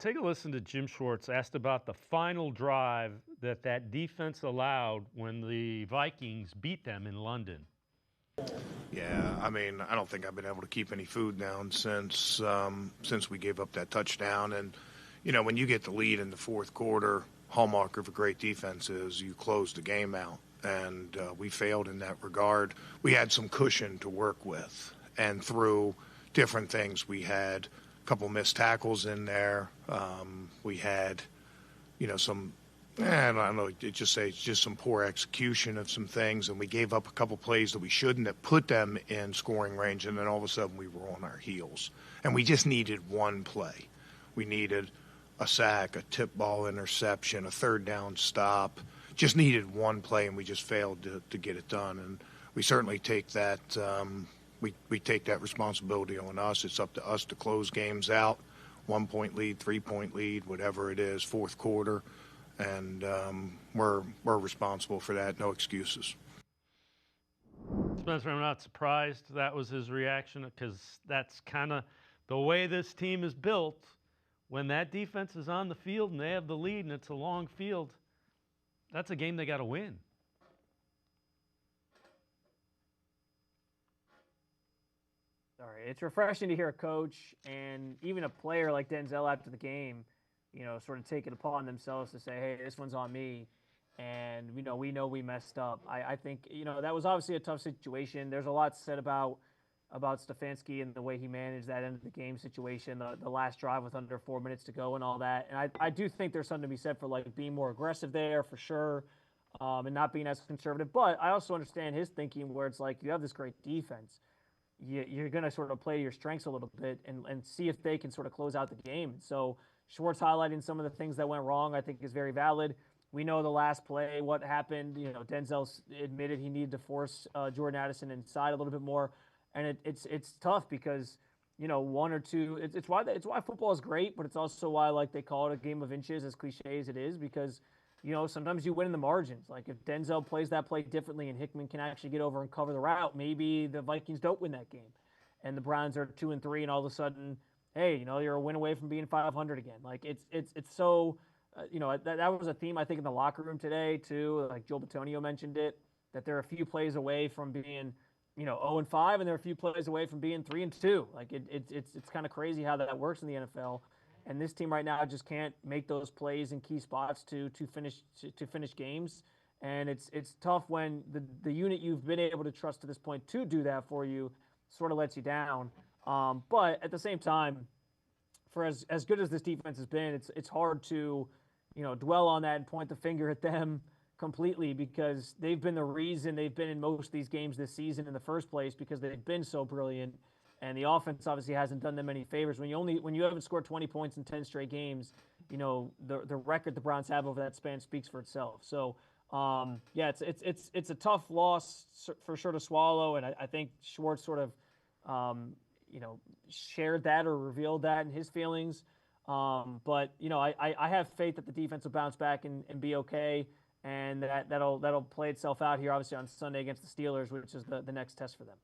Take a listen to Jim Schwartz asked about the final drive that defense allowed when the Vikings beat them in London. Yeah, I mean, I don't think I've been able to keep any food down since we gave up that touchdown. And you know, when you get the lead in the fourth quarter, hallmark of a great defense is you close the game out, and we failed in that regard. We had some cushion to work with, and through different things, we had a couple missed tackles in there. We had, you know, some. I don't know. It's just some poor execution of some things, and we gave up a couple plays that we shouldn't have put them in scoring range, and then all of a sudden we were on our heels, and we just needed one play. We needed a sack, a tip ball interception, a third down stop. Just needed one play, and we just failed to get it done. And we certainly take that we take that responsibility on us. It's up to us to close games out. 1 point lead, 3 point lead, whatever it is, fourth quarter. And we're responsible for that. No excuses. Spencer, I'm not surprised that was his reaction, because that's kind of the way this team is built. When that defense is on the field and they have the lead and it's a long field, that's a game they got to win. Sorry, it's refreshing to hear a coach and even a player like Denzel after the game, you know, sort of take it upon themselves to say, hey, this one's on me. And, you know, we messed up. I think, you know, that was obviously a tough situation. There's a lot said about Stefanski and the way he managed that end of the game situation, the last drive with under 4 minutes to go and all that. And I do think there's something to be said for, like, being more aggressive there for sure, and not being as conservative. But I also understand his thinking where it's like, you have this great defense. You're going to sort of play to your strengths a little bit and see if they can sort of close out the game. So Schwartz highlighting some of the things that went wrong, I think, is very valid. We know the last play, what happened. You know, Denzel admitted he needed to force Jordan Addison inside a little bit more. And it's tough because, you know, one or two. It's why football is great, but it's also why, like, they call it a game of inches, as cliche as it is, because, you know, sometimes you win in the margins. Like, if Denzel plays that play differently and Hickman can actually get over and cover the route, maybe the Vikings don't win that game, and the Browns are 2-3, and all of a sudden, hey, you know, you're a win away from being 500 again. Like, it's so, you know, that was a theme I think in the locker room today too. Like Joe Bitonio mentioned it, that they're a few plays away from being, you know, 0-5, and they're a few plays away from being 3-2. Like it's kind of crazy how that works in the NFL. And this team right now just can't make those plays in key spots to finish games. And it's tough when the unit you've been able to trust to this point to do that for you sort of lets you down. But at the same time, for as good as this defense has been, it's hard to, you know, dwell on that and point the finger at them completely, because they've been the reason they've been in most of these games this season in the first place, because they've been so brilliant. And the offense obviously hasn't done them any favors. When you haven't scored 20 points in 10 straight games, you know, the record the Browns have over that span speaks for itself. So yeah, it's a tough loss for sure to swallow, and I think Schwartz sort of you know, shared that or revealed that in his feelings. But you know, I have faith that the defense will bounce back and be okay, and that'll play itself out here obviously on Sunday against the Steelers, which is the next test for them.